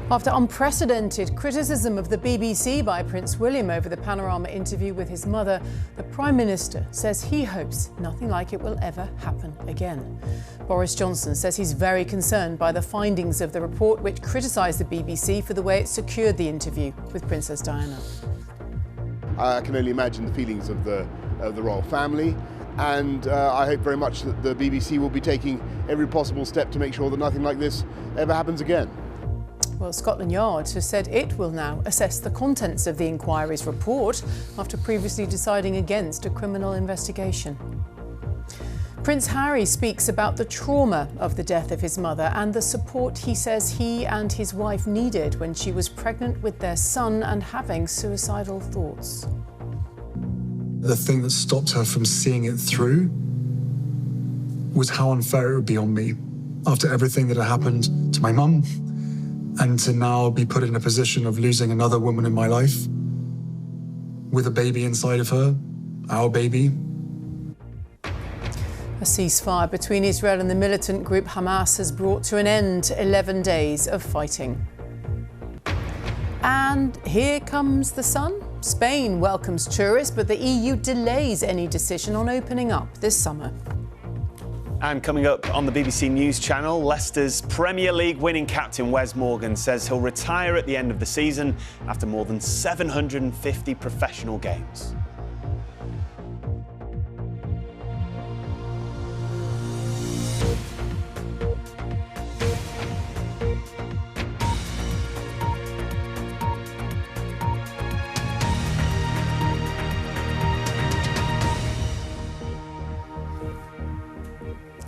After unprecedented criticism of the BBC by Prince William over the Panorama interview with his mother, the Prime Minister says he hopes nothing like it will ever happen again. Boris Johnson says he's very concerned by the findings of the report, which criticised the BBC for the way it secured the interview with Princess Diana. I can only imagine the feelings of the royal family, and I hope very much that the BBC will be taking every possible step to make sure that nothing like this ever happens again. Well, Scotland Yard has said it will now assess the contents of the inquiry's report after previously deciding against a criminal investigation. Prince Harry speaks about the trauma of the death of his mother and the support he says he and his wife needed when she was pregnant with their son and having suicidal thoughts. The thing that stopped her from seeing it through was how unfair it would be on me after everything that had happened to my mum, and to now be put in a position of losing another woman in my life with a baby inside of her, our baby. A ceasefire between Israel and the militant group Hamas has brought to an end 11 days of fighting. And here comes the sun. Spain welcomes tourists, but the EU delays any decision on opening up this summer. And coming up on the BBC News Channel, Leicester's Premier League winning captain Wes Morgan says he'll retire at the end of the season after more than 750 professional games.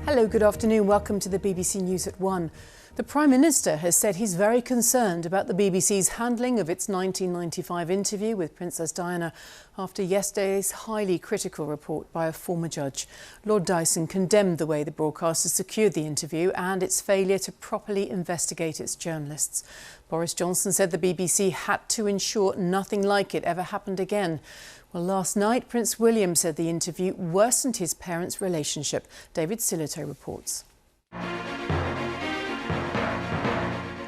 Hello, good afternoon. Welcome to the BBC News at 1. The Prime Minister has said he's very concerned about the BBC's handling of its 1995 interview with Princess Diana after yesterday's highly critical report by a former judge. Lord Dyson condemned the way the broadcaster secured the interview and its failure to properly investigate its journalists. Boris Johnson said the BBC had to ensure nothing like it ever happened again. Well, last night, Prince William said the interview worsened his parents' relationship. David Silverton reports.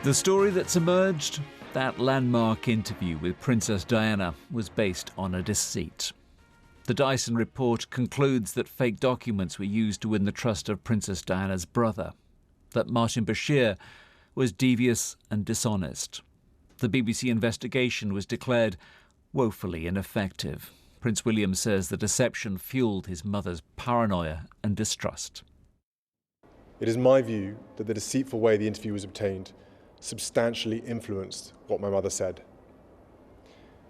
The story that's emerged, that landmark interview with Princess Diana, was based on a deceit. The Dyson report concludes that fake documents were used to win the trust of Princess Diana's brother, that Martin Bashir was devious and dishonest. The BBC investigation was declared woefully ineffective. Prince William says the deception fueled his mother's paranoia and distrust. It is my view that the deceitful way the interview was obtained substantially influenced what my mother said.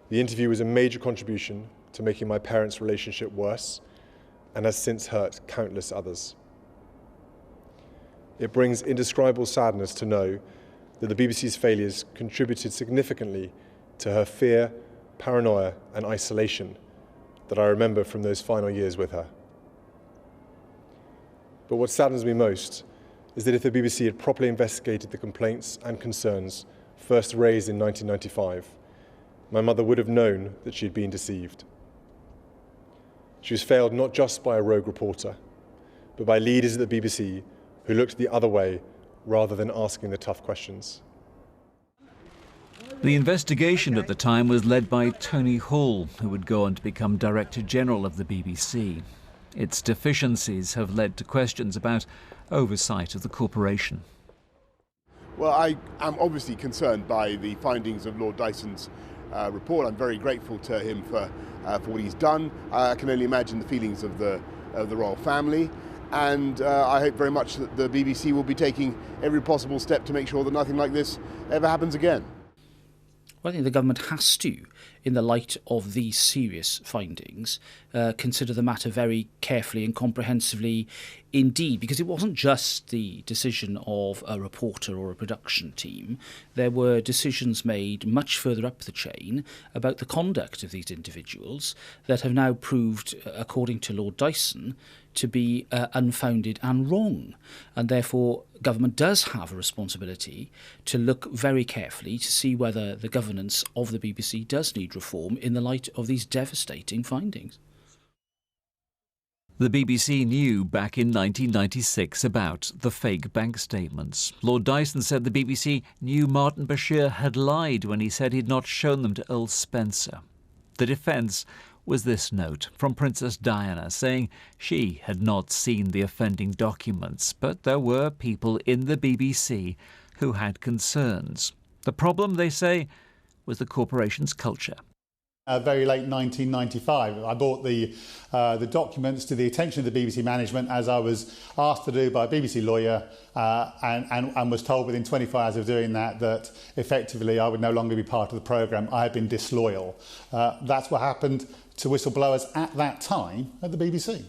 The interview was a major contribution to making my parents' relationship worse and has since hurt countless others. It brings indescribable sadness to know that the BBC's failures contributed significantly to her fear, paranoia and isolation that I remember from those final years with her. But what saddens me most is that if the BBC had properly investigated the complaints and concerns first raised in 1995, my mother would have known that she had been deceived. She was failed not just by a rogue reporter, but by leaders at the BBC who looked the other way rather than asking the tough questions. The investigation at the time was led by Tony Hall, who would go on to become Director General of the BBC. Its deficiencies have led to questions about oversight of the corporation. Well, I am obviously concerned by the findings of Lord Dyson's report. I'm very grateful to him for what he's done. I can only imagine the feelings of the royal family, and I hope very much that the BBC will be taking every possible step to make sure that nothing like this ever happens again. Well, I think the government has to, in the light of these serious findings, consider the matter very carefully and comprehensively indeed, because it wasn't just the decision of a reporter or a production team. There were decisions made much further up the chain about the conduct of these individuals that have now proved, according to Lord Dyson, to be unfounded and wrong. And therefore, government does have a responsibility to look very carefully to see whether the governance of the BBC does need reform in the light of these devastating findings. The BBC knew back in 1996 about the fake bank statements. Lord Dyson said the BBC knew Martin Bashir had lied when he said he'd not shown them to Earl Spencer. The defence was this note from Princess Diana saying she had not seen the offending documents, but there were people in the BBC who had concerns. The problem, they say, was the corporation's culture. Very late 1995. I brought the documents to the attention of the BBC management, as I was asked to do by a BBC lawyer, and was told within 24 hours of doing that effectively I would no longer be part of the programme. I had been disloyal. That's what happened to whistleblowers at that time at the BBC.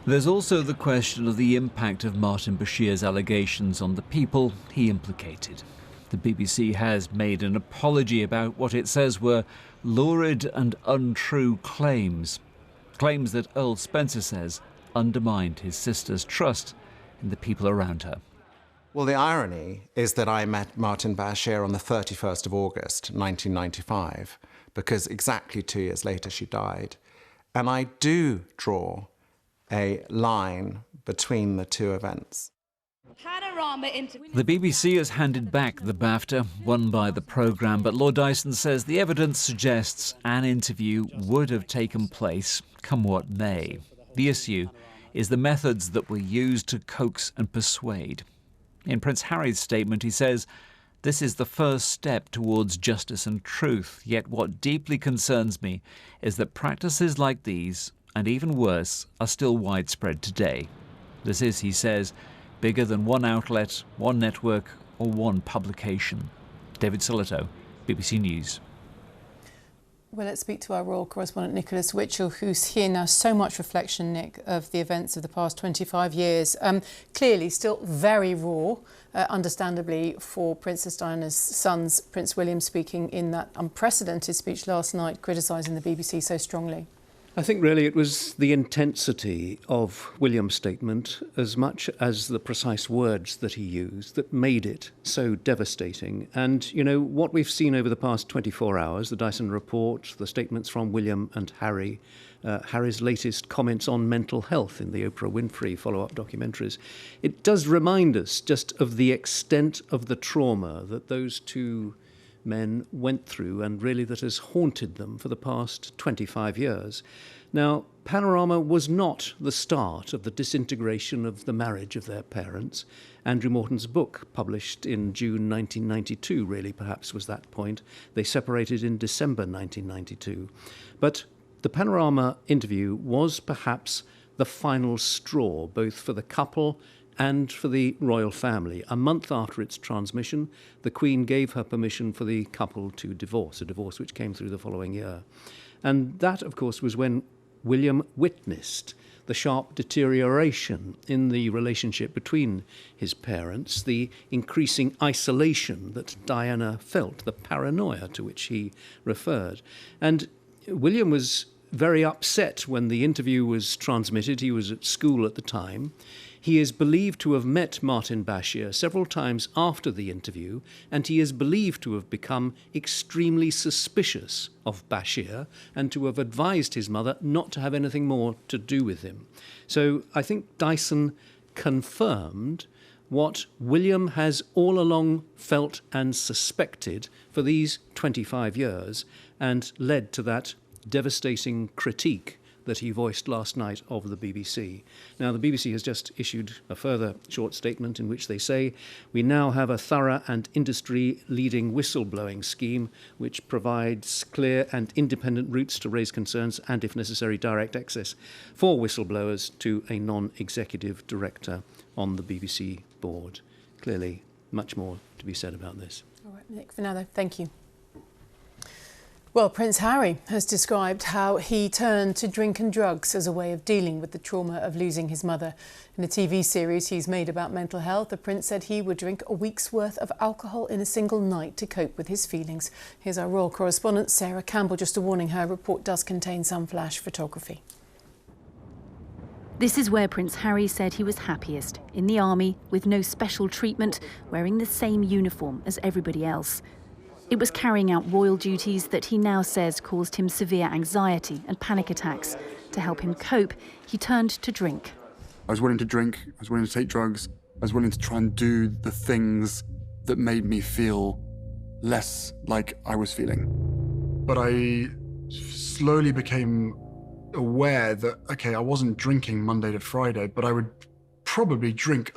There's also the question of the impact of Martin Bashir's allegations on the people he implicated. The BBC has made an apology about what it says were lurid and untrue claims. Claims that Earl Spencer says undermined his sister's trust in the people around her. Well, the irony is that I met Martin Bashir on the 31st of August, 1995, because exactly 2 years later she died. And I do draw a line between the two events. The BBC has handed back the BAFTA, won by the programme, but Lord Dyson says the evidence suggests an interview would have taken place, come what may. The issue is the methods that were used to coax and persuade. In Prince Harry's statement, he says, "This is the first step towards justice and truth, yet what deeply concerns me is that practices like these, and even worse, are still widespread today. This is," he says, "bigger than one outlet, one network or one publication." David Sillito, BBC News. Well, let's speak to our royal correspondent Nicholas Witchell, who's here now. So much reflection, Nick, of the events of the past 25 years. Clearly still very raw, understandably, for Princess Diana's sons, Prince William, speaking in that unprecedented speech last night, criticising the BBC so strongly. I think really it was the intensity of William's statement as much as the precise words that he used that made it so devastating. And, you know, what we've seen over the past 24 hours, the Dyson report, the statements from William and Harry, Harry's latest comments on mental health in the Oprah Winfrey follow-up documentaries, it does remind us just of the extent of the trauma that those two men went through and really that has haunted them for the past 25 years. Now, Panorama was not the start of the disintegration of the marriage of their parents. Andrew Morton's book, published in June 1992, really perhaps was that point. They separated in December 1992. But the Panorama interview was perhaps the final straw, both for the couple and for the royal family. A month after its transmission, the Queen gave her permission for the couple to divorce, a divorce which came through the following year. And that, of course, was when William witnessed the sharp deterioration in the relationship between his parents, the increasing isolation that Diana felt, the paranoia to which he referred. And William was very upset when the interview was transmitted. He was at school at the time. He is believed to have met Martin Bashir several times after the interview, and he is believed to have become extremely suspicious of Bashir and to have advised his mother not to have anything more to do with him. So I think Dyson confirmed what William has all along felt and suspected for these 25 years and led to that devastating critique that he voiced last night of the BBC. Now, the BBC has just issued a further short statement in which they say, "We now have a thorough and industry-leading whistleblowing scheme which provides clear and independent routes to raise concerns and, if necessary, direct access for whistleblowers to a non-executive director on the BBC board." Clearly, much more to be said about this. All right, Nick, for now, though, thank you. Well, Prince Harry has described how he turned to drink and drugs as a way of dealing with the trauma of losing his mother. In a TV series he's made about mental health, the Prince said he would drink a week's worth of alcohol in a single night to cope with his feelings. Here's our royal correspondent, Sarah Campbell. Just a warning, her report does contain some flash photography. This is where Prince Harry said he was happiest, in the army, with no special treatment, wearing the same uniform as everybody else. It was carrying out royal duties that he now says caused him severe anxiety and panic attacks, To help him cope, he turned to drink. I was willing to drink, I was willing to take drugs, I was willing to try and do the things that made me feel less like I was feeling. But I slowly became aware that, okay, I wasn't drinking Monday to Friday, but I would probably drink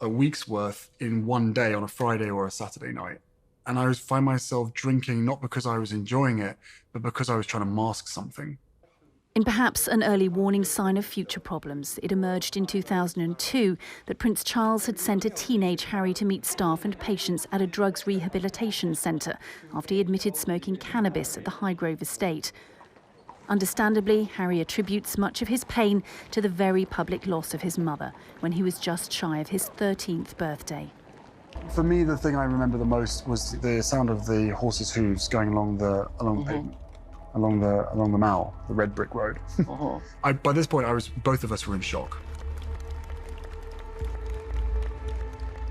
a week's worth in one day on a Friday or a Saturday night. And I would find myself drinking not because I was enjoying it, but because I was trying to mask something. In perhaps an early warning sign of future problems, it emerged in 2002 that Prince Charles had sent a teenage Harry to meet staff and patients at a drugs rehabilitation centre after he admitted smoking cannabis at the Highgrove estate. Understandably, Harry attributes much of his pain to the very public loss of his mother when he was just shy of his 13th birthday. For me, the thing I remember the most was the sound of the horses' hooves going along the pavement. Along the Mall, the red brick road. By this point, both of us were in shock.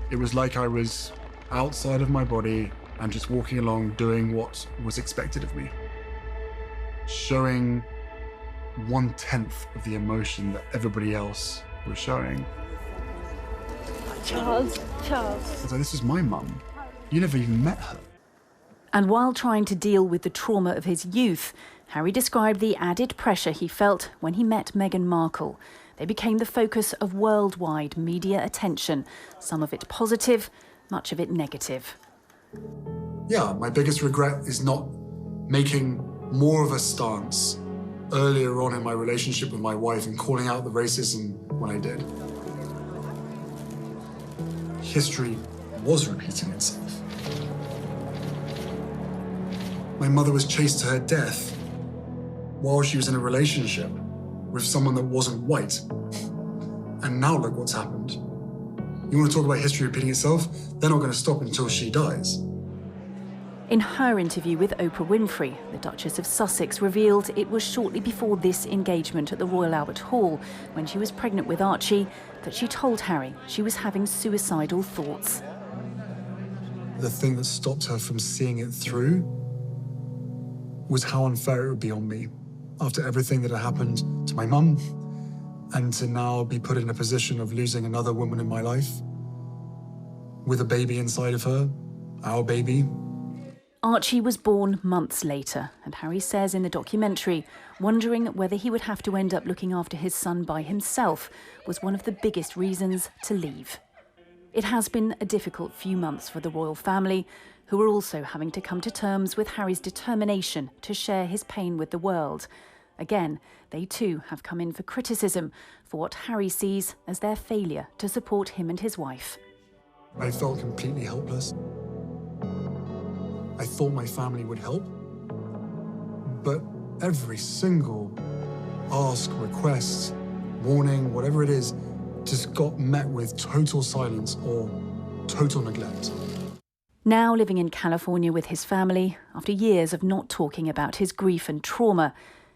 It was like I was outside of my body and just walking along doing what was expected of me. Showing 1/10 of the emotion that everybody else was showing. Charles. So this is my mum. You never even met her. And while trying to deal with the trauma of his youth, Harry described the added pressure he felt when he met Meghan Markle. They became the focus of worldwide media attention, some of it positive, much of it negative. Yeah, my biggest regret is not making more of a stance earlier on in my relationship with my wife and calling out the racism when I did. History was repeating itself. My mother was chased to her death while she was in a relationship with someone that wasn't white. And now look what's happened. You want to talk about history repeating itself? They're not going to stop until she dies. In her interview with Oprah Winfrey, the Duchess of Sussex revealed it was shortly before this engagement at the Royal Albert Hall, when she was pregnant with Archie, that she told Harry she was having suicidal thoughts. The thing that stopped her from seeing it through was how unfair it would be on me after everything that had happened to my mum, and to now be put in a position of losing another woman in my life with a baby inside of her, our baby. Archie was born months later, and Harry says in the documentary, wondering whether he would have to end up looking after his son by himself was one of the biggest reasons to leave. It has been a difficult few months for the royal family, who are also having to come to terms with Harry's determination to share his pain with the world. Again, they too have come in for criticism for what Harry sees as their failure to support him and his wife. I felt completely helpless. I thought my family would help, but every single ask, request, warning, whatever it is, just got met with total silence or total neglect. Now living in California with his family, after years of not talking about his grief and trauma,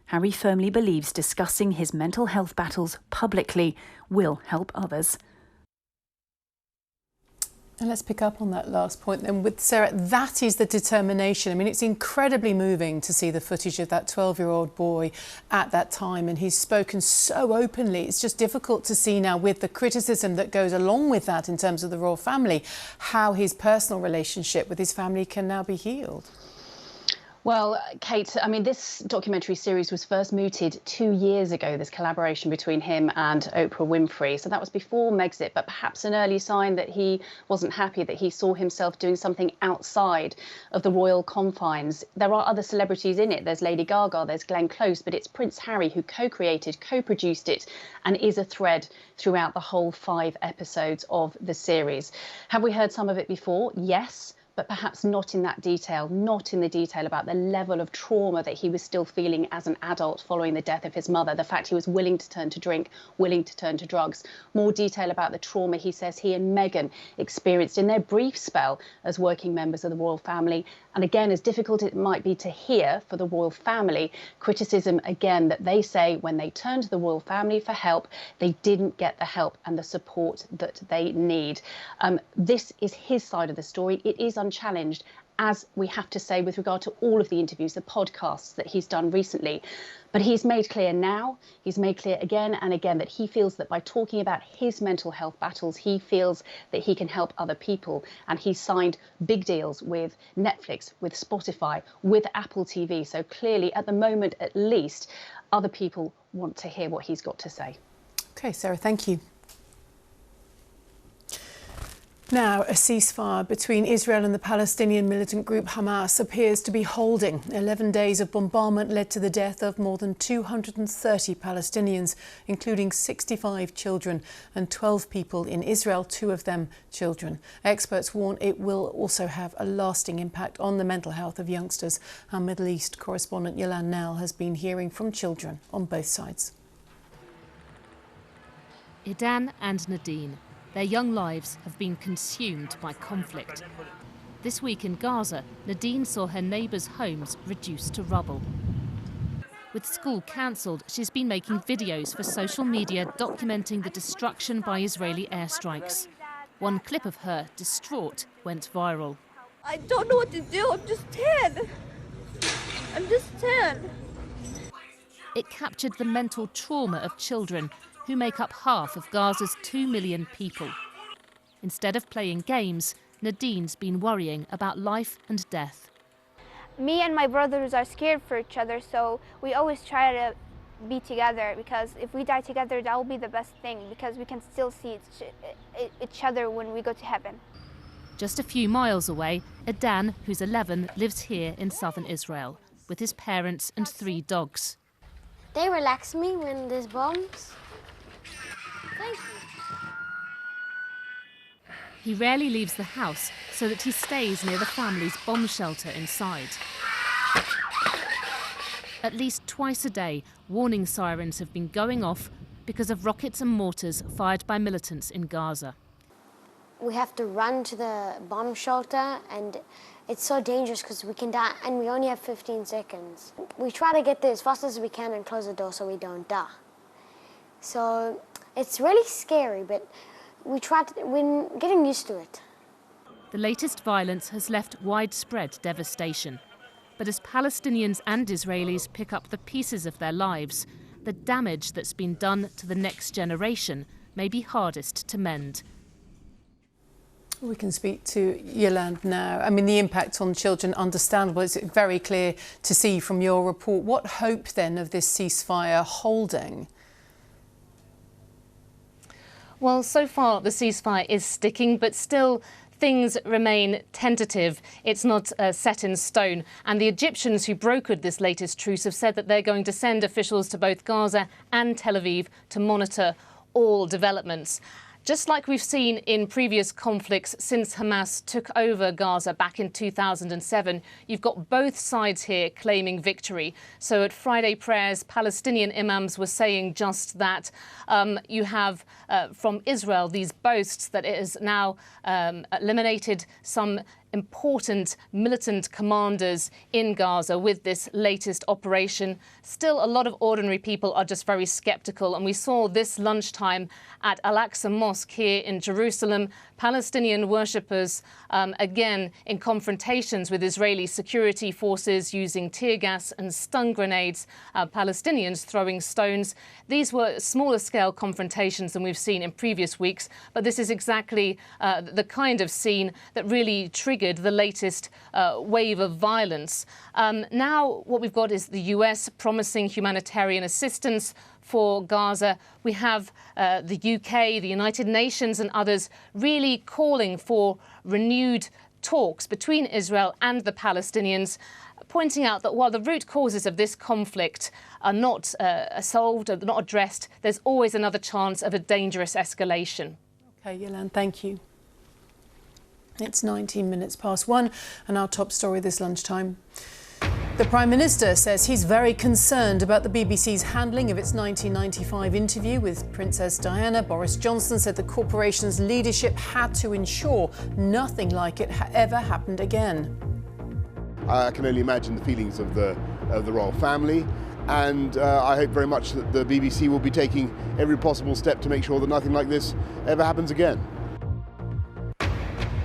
Harry firmly believes discussing his mental health battles publicly will help others. And let's pick up on that last point then with Sarah. That is the determination. I mean, it's incredibly moving to see the footage of that 12-year-old boy at that time, and he's spoken so openly. It's just difficult to see now, with the criticism that goes along with that in terms of the royal family, how his personal relationship with his family can now be healed. Well, Kate, I mean, this documentary series was first mooted 2 years ago, this collaboration between him and Oprah Winfrey. So that was before Megxit, but perhaps an early sign that he wasn't happy, that he saw himself doing something outside of the royal confines. There are other celebrities in it. There's Lady Gaga, there's Glenn Close, but it's Prince Harry who co-created, co-produced it, and is a thread throughout the whole 5 episodes of the series. Have we heard some of it before? Yes. But perhaps not in that detail, not in the detail about the level of trauma that he was still feeling as an adult following the death of his mother, the fact he was willing to turn to drink, willing to turn to drugs. More detail about the trauma he says he and Meghan experienced in their brief spell as working members of the royal family. And again, as difficult it might be to hear for the royal family, criticism again that they say when they turned to the royal family for help, they didn't get the help and the support that they need. This is his side of the story. It is unchallenged, as we have to say with regard to all of the interviews, the podcasts that he's done recently. But he's made clear now, he's made clear again and again that he feels that by talking about his mental health battles, he feels that he can help other people. And he's signed big deals with Netflix, with Spotify, with Apple TV. So clearly, at the moment at least, other people want to hear what he's got to say. OK, Sarah, thank you. Now, a ceasefire between Israel and the Palestinian militant group Hamas appears to be holding. 11 days of bombardment led to the death of more than 230 Palestinians, including 65 children and 12 people in Israel, 2 of them children. Experts warn it will also have a lasting impact on the mental health of youngsters. Our Middle East correspondent Yolande Nell has been hearing from children on both sides. Idan and Nadine. Their young lives have been consumed by conflict. This week in Gaza, Nadine saw her neighbours' homes reduced to rubble. With school cancelled, she's been making videos for social media documenting the destruction by Israeli airstrikes. One clip of her, distraught, went viral. I don't know what to do, I'm just 10. I'm just 10. It captured the mental trauma of children who make up half of Gaza's 2 million people. Instead of playing games, Nadine's been worrying about life and death. Me and my brothers are scared for each other, so we always try to be together, because if we die together, that will be the best thing, because we can still see each other when we go to heaven. Just a few miles away, Idan, who's 11, lives here in southern Israel with his parents and 3 dogs. They relax me when there's bombs. Thank you. He rarely leaves the house so that he stays near the family's bomb shelter inside. At least twice a day, warning sirens have been going off because of rockets and mortars fired by militants in Gaza. We have to run to the bomb shelter, and it's so dangerous because we can die, and we only have 15 seconds. We try to get there as fast as we can and close the door so we don't die. So it's really scary, but we're getting used to it. The latest violence has left widespread devastation. But as Palestinians and Israelis pick up the pieces of their lives, the damage that's been done to the next generation may be hardest to mend. We can speak to Yolande now. I mean, the impact on children, understandable. It's very clear to see from your report. What hope then of this ceasefire holding? Well, so far the ceasefire is sticking, but still things remain tentative. It's not set in stone. And the Egyptians who brokered this latest truce have said that they're going to send officials to both Gaza and Tel Aviv to monitor all developments. Just like we've seen in previous conflicts since Hamas took over Gaza back in 2007, you've got both sides here claiming victory. So at Friday prayers, Palestinian imams were saying just that. You have from Israel these boasts that it has now eliminated some important militant commanders in Gaza with this latest operation. Still, a lot of ordinary people are just very sceptical. And we saw this lunchtime at Al-Aqsa Mosque here in Jerusalem, Palestinian worshippers, again, in confrontations with Israeli security forces using tear gas and stun grenades, Palestinians throwing stones. These were smaller scale confrontations than we've seen in previous weeks, but this is exactly the kind of scene that really triggered the latest wave of violence. Now what we've got is the US promising humanitarian assistance for Gaza. We have the UK, the United Nations and others really calling for renewed talks between Israel and the Palestinians, pointing out that while the root causes of this conflict are not solved or not addressed, there's always another chance of a dangerous escalation. OK, Yolande, thank you. It's 19 minutes past 1 and our top story this lunchtime. The Prime Minister says he's very concerned about the BBC's handling of its 1995 interview with Princess Diana. Boris Johnson said the corporation's leadership had to ensure nothing like it ever happened again. I can only imagine the feelings of the royal family, and I hope very much that the BBC will be taking every possible step to make sure that nothing like this ever happens again.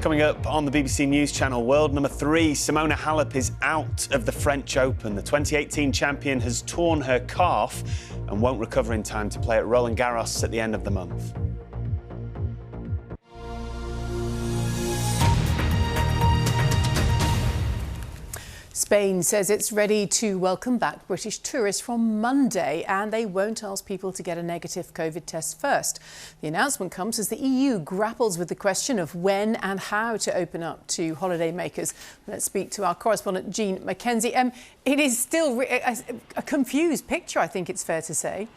Coming up on the BBC News Channel, world number 3, Simona Halep is out of the French Open. The 2018 champion has torn her calf and won't recover in time to play at Roland Garros at the end of the month. Spain says it's ready to welcome back British tourists from Monday, and they won't ask people to get a negative COVID test first. The announcement comes as the EU grapples with the question of when and how to open up to holidaymakers. Let's speak to our correspondent, Jean Mackenzie. It is still a confused picture, I think it's fair to say.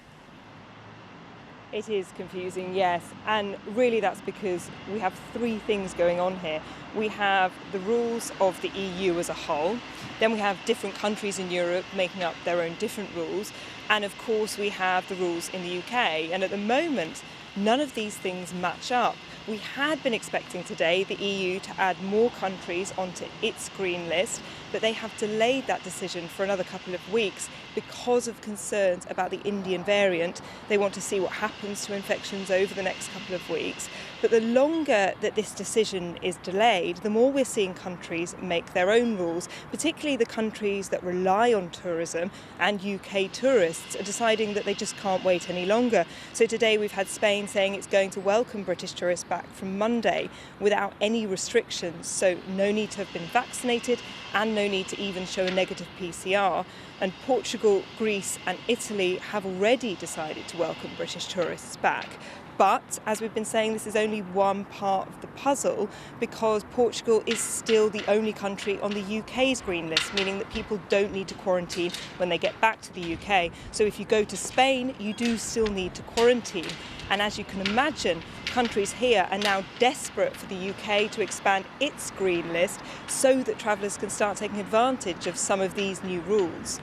It is confusing, yes, and really that's because we have 3 things going on here. We have the rules of the EU as a whole, then we have different countries in Europe making up their own different rules, and of course we have the rules in the UK, and at the moment none of these things match up. We had been expecting today the EU to add more countries onto its green list, but they have delayed that decision for another couple of weeks because of concerns about the Indian variant. They want to see what happens to infections over the next couple of weeks. But the longer that this decision is delayed, the more we're seeing countries make their own rules, particularly the countries that rely on tourism, and UK tourists are deciding that they just can't wait any longer. So today we've had Spain saying it's going to welcome British tourists back from Monday without any restrictions, so no need to have been vaccinated and no need to even show a negative PCR. And Portugal, Greece and Italy have already decided to welcome British tourists back. But, as we've been saying, this is only one part of the puzzle because Portugal is still the only country on the UK's green list, meaning that people don't need to quarantine when they get back to the UK. So if you go to Spain, you do still need to quarantine. And as you can imagine, countries here are now desperate for the UK to expand its green list so that travellers can start taking advantage of some of these new rules.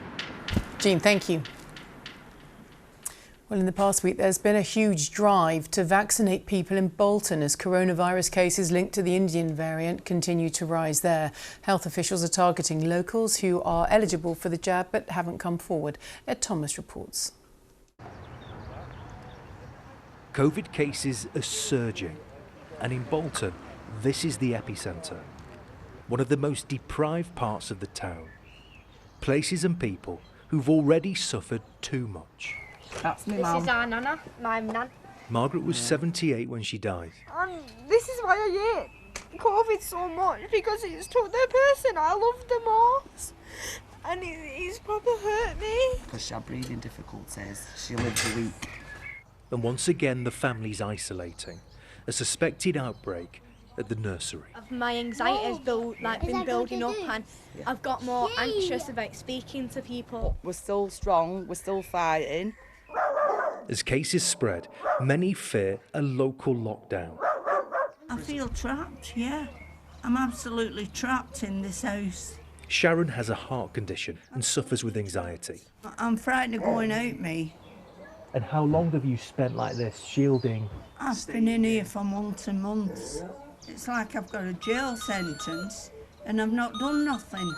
Jean, thank you. Well, in the past week, there's been a huge drive to vaccinate people in Bolton as coronavirus cases linked to the Indian variant continue to rise there. Health officials are targeting locals who are eligible for the jab but haven't come forward. Ed Thomas reports. COVID cases are surging, and in Bolton, this is the epicentre. One of the most deprived parts of the town. Places and people who've already suffered too much. That's me, Mum. This is our nana, my nan. Margaret was 78 when she died. This is why I hate COVID so much, because it's took their person I love the most, and it's proper hurt me. Because she had breathing difficulties, she lived a week. And once again the family's isolating. A suspected outbreak at the nursery. My anxiety has been building up, and I've got more anxious about speaking to people. We're still strong, we're still fighting. As cases spread, many fear a local lockdown. I feel trapped, yeah. I'm absolutely trapped in this house. Sharon has a heart condition and suffers with anxiety. I'm frightened of going out, me. And how long have you spent like this, shielding? I've been in here for months and months. It's like I've got a jail sentence and I've not done nothing.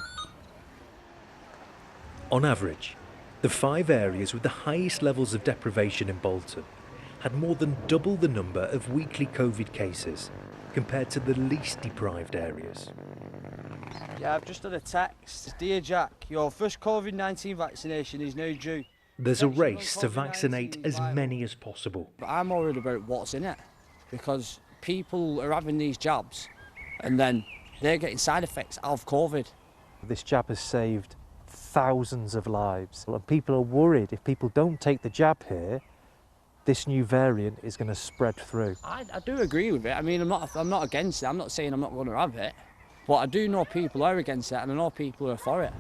On average, the 5 areas with the highest levels of deprivation in Bolton had more than double the number of weekly COVID cases compared to the least deprived areas. Yeah, I've just had a text. Dear Jack, your first COVID-19 vaccination is now due. There's a race to vaccinate as many as possible. But I'm worried about what's in it, because people are having these jabs and then they're getting side effects of COVID. This jab has saved thousands of lives, and people are worried if people don't take the jab here, this new variant is going to spread through. I do agree with it. I mean, I'm not against it. I'm not saying I'm not going to have it, but I do know people are against it, and I know people are for it.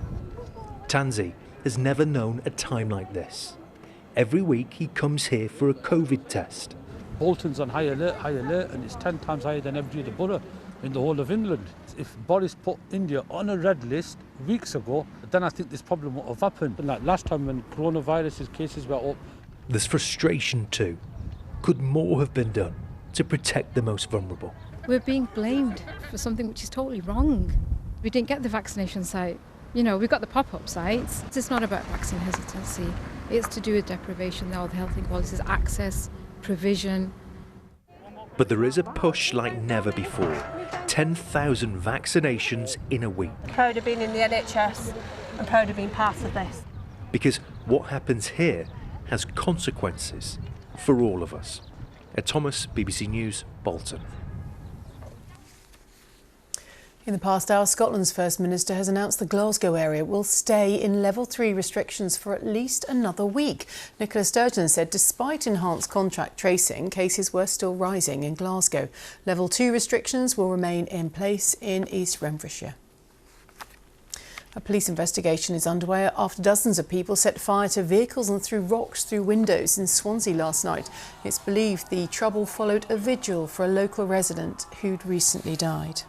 Tansy has never known a time like this. Every week he comes here for a COVID test. Bolton's on high alert, and it's 10 times higher than every other borough in the whole of England. If Boris put India on a red list weeks ago, then I think this problem would have happened. Like last time when coronavirus cases were up. There's frustration too. Could more have been done to protect the most vulnerable? We're being blamed for something which is totally wrong. We didn't get the vaccination site. You know, we've got the pop-up sites. It's not about vaccine hesitancy. It's to do with deprivation now, the health inequalities, access, provision. But there is a push like never before 10,000 vaccinations in a week. Proud of being in the NHS and proud of being part of this. Because what happens here has consequences for all of us. Ed Thomas, BBC News, Bolton. In the past hour, Scotland's First Minister has announced the Glasgow area will stay in Level 3 restrictions for at least another week. Nicola Sturgeon said despite enhanced contact tracing, cases were still rising in Glasgow. Level 2 restrictions will remain in place in East Renfrewshire. A police investigation is underway after dozens of people set fire to vehicles and threw rocks through windows in Swansea last night. It's believed the trouble followed a vigil for a local resident who'd recently died.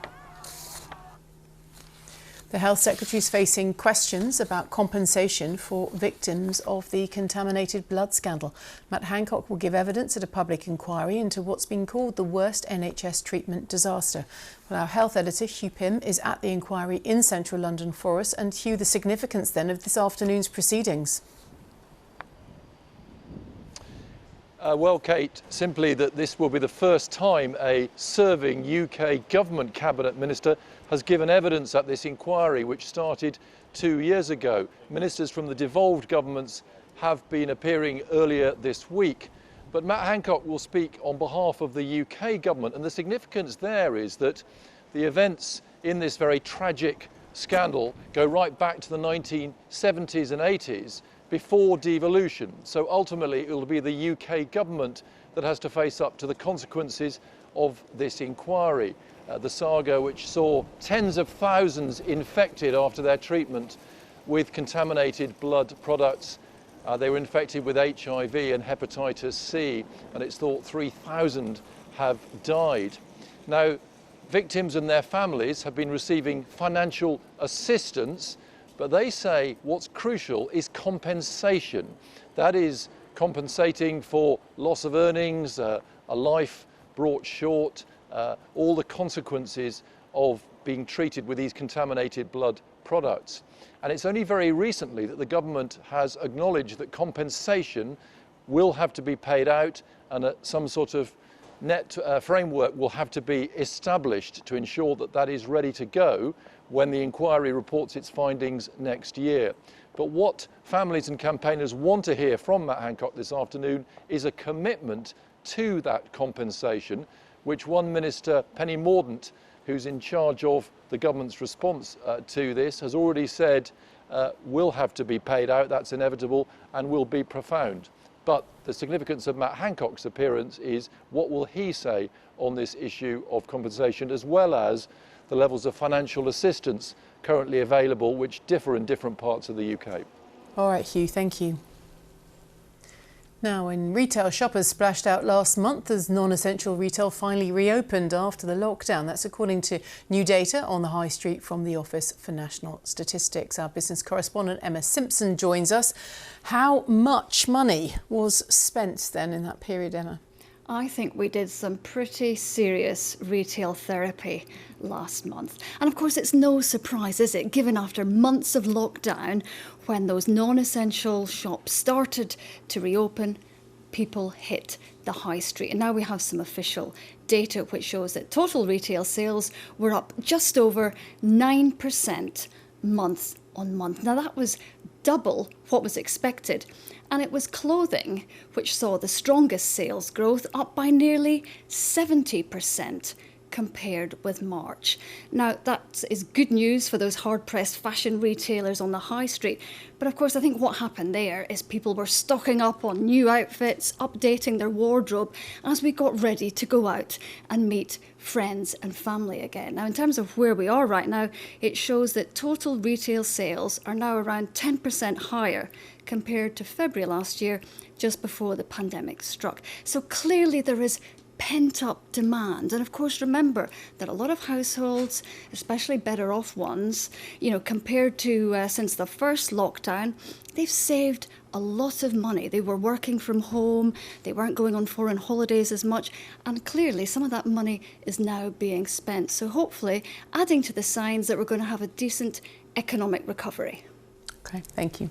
The Health Secretary is facing questions about compensation for victims of the contaminated blood scandal. Matt Hancock will give evidence at a public inquiry into what's been called the worst NHS treatment disaster. Well, our health editor, Hugh Pym, is at the inquiry in central London for us. And Hugh, the significance then of this afternoon's proceedings? Well, Kate, simply that this will be the first time a serving UK government cabinet minister has given evidence at this inquiry, which started 2 years ago. Ministers from the devolved governments have been appearing earlier this week. But Matt Hancock will speak on behalf of the UK government, and the significance there is that the events in this very tragic scandal go right back to the 1970s and 80s, before devolution. So ultimately it will be the UK government that has to face up to the consequences of this inquiry. The saga which saw tens of thousands infected after their treatment with contaminated blood products. They were infected with HIV and hepatitis C, and it's thought 3,000 have died. Now, victims and their families have been receiving financial assistance, but they say what's crucial is compensation. That is compensating for loss of earnings, a life brought short, all the consequences of being treated with these contaminated blood products. And it's only very recently that the government has acknowledged that compensation will have to be paid out, and some sort of net framework will have to be established to ensure that that is ready to go when the inquiry reports its findings next year. But what families and campaigners want to hear from Matt Hancock this afternoon is a commitment to that compensation, which one minister, Penny Mordaunt, who's in charge of the government's response to this, has already said will have to be paid out. That's inevitable and will be profound. But the significance of Matt Hancock's appearance is what will he say on this issue of compensation, as well as the levels of financial assistance currently available, which differ in different parts of the UK. All right, Hugh, thank you. Now, when retail shoppers splashed out last month as non-essential retail finally reopened after the lockdown. That's according to new data on the high street from the Office for National Statistics. Our business correspondent Emma Simpson joins us. How much money was spent then in that period, Emma? I think we did some pretty serious retail therapy last month. And of course, it's no surprise, is it, given after months of lockdown, when those non-essential shops started to reopen, people hit the high street. And now we have some official data which shows that total retail sales were up just over 9% month on month. Now that was double what was expected. And it was clothing which saw the strongest sales growth, up by nearly 70% compared with March. Now, that is good news for those hard-pressed fashion retailers on the high street. But of course, I think what happened there is people were stocking up on new outfits, updating their wardrobe as we got ready to go out and meet friends and family again. Now, in terms of where we are right now, it shows that total retail sales are now around 10% higher compared to February last year, just before the pandemic struck. So clearly there is pent-up demand. And of course, remember that a lot of households, especially better off ones, compared to since the first lockdown, they've saved a lot of money. They were working from home, they weren't going on foreign holidays as much, and clearly some of that money is now being spent. So hopefully adding to the signs that we're going to have a decent economic recovery. Okay, thank you.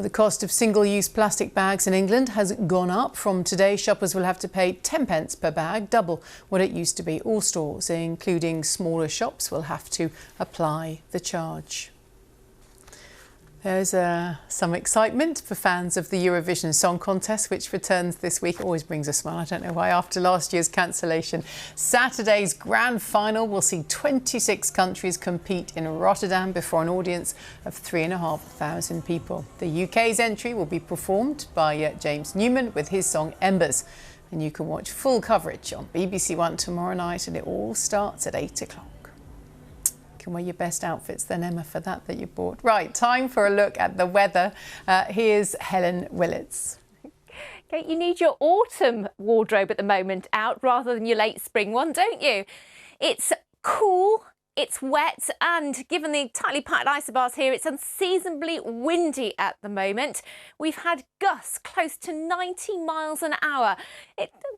The cost of single-use plastic bags in England has gone up. From today, shoppers will have to pay 10 pence per bag, double what it used to be. All stores, including smaller shops, will have to apply the charge. There's some excitement for fans of the Eurovision Song Contest, which returns this week. Always brings a smile. I don't know why. After last year's cancellation, Saturday's grand final will see 26 countries compete in Rotterdam before an audience of 3,500 people. The UK's entry will be performed by James Newman with his song Embers. And you can watch full coverage on BBC One tomorrow night, and it all starts at 8 o'clock. Wear your best outfits then, Emma, for that you bought. Right, time for a look at the weather. Here's Helen Willits. Kate, you need your autumn wardrobe at the moment out rather than your late spring one, don't you? It's cool, it's wet, and given the tightly packed isobars here, it's unseasonably windy at the moment. We've had gusts close to 90 miles an hour.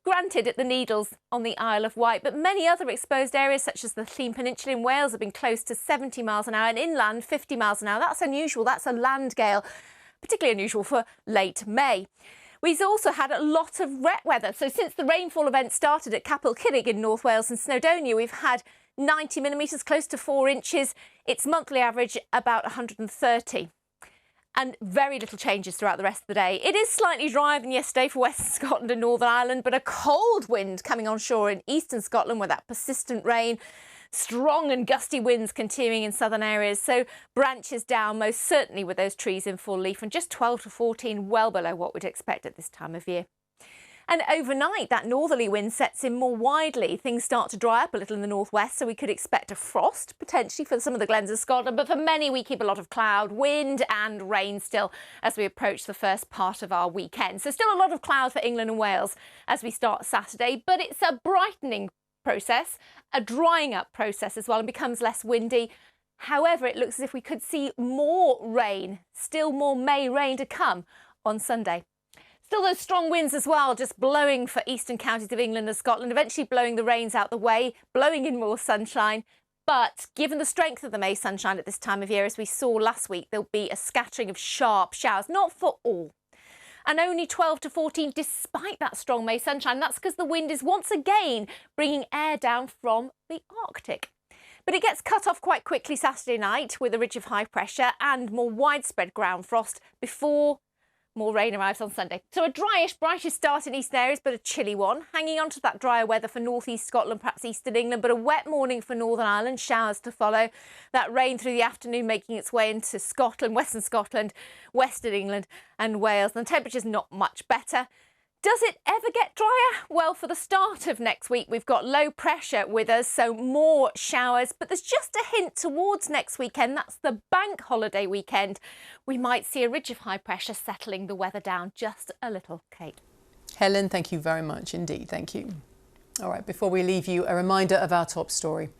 Granted at the Needles on the Isle of Wight, but many other exposed areas such as the Llŷn Peninsula in Wales have been close to 70 miles an hour, and inland 50 miles an hour. That's unusual. That's a land gale, particularly unusual for late May. We've also had a lot of wet weather. So since the rainfall event started at Capel Curig in North Wales and Snowdonia, we've had 90 millimetres, close to 4 inches. Its monthly average about 130. And very little changes throughout the rest of the day. It is slightly drier than yesterday for Western Scotland and Northern Ireland, but a cold wind coming on shore in eastern Scotland with that persistent rain. Strong and gusty winds continuing in southern areas, so branches down most certainly with those trees in full leaf, and just 12 to 14 well below what we'd expect at this time of year. And overnight, that northerly wind sets in more widely. Things start to dry up a little in the northwest, so we could expect a frost, potentially for some of the glens of Scotland. But for many, we keep a lot of cloud, wind and rain still as we approach the first part of our weekend. So still a lot of cloud for England and Wales as we start Saturday, but it's a brightening process, a drying up process as well, and becomes less windy. However, it looks as if we could see more rain, still more May rain to come on Sunday. Still those strong winds as well, just blowing for eastern counties of England and Scotland, eventually blowing the rains out the way, blowing in more sunshine. But given the strength of the May sunshine at this time of year, as we saw last week, there'll be a scattering of sharp showers, not for all. And only 12 to 14 despite that strong May sunshine. That's because the wind is once again bringing air down from the Arctic. But it gets cut off quite quickly Saturday night with a ridge of high pressure and more widespread ground frost before more rain arrives on Sunday. So a dryish, brightish start in eastern areas, but a chilly one. Hanging on to that drier weather for northeast Scotland, perhaps eastern England, but a wet morning for Northern Ireland. Showers to follow. That rain through the afternoon making its way into Scotland, western Scotland, western England and Wales. And the temperature's not much better. Does it ever get drier? Well, for the start of next week, we've got low pressure with us, so more showers. But there's just a hint towards next weekend. That's the bank holiday weekend. We might see a ridge of high pressure settling the weather down just a little. Kate. Helen, thank you very much indeed. Thank you. All right, before we leave you, a reminder of our top story.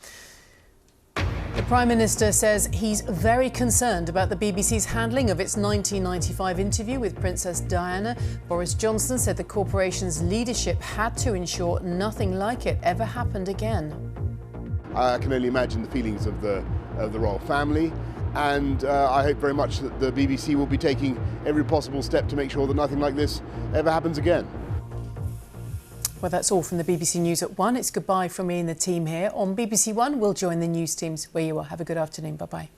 The Prime Minister says he's very concerned about the BBC's handling of its 1995 interview with Princess Diana. Boris Johnson said the corporation's leadership had to ensure nothing like it ever happened again. I can only imagine the feelings of the royal family, and I hope very much that the BBC will be taking every possible step to make sure that nothing like this ever happens again. Well, that's all from the BBC News at 1. It's goodbye from me and the team here. On BBC One, we'll join the news teams where you are. Have a good afternoon. Bye-bye.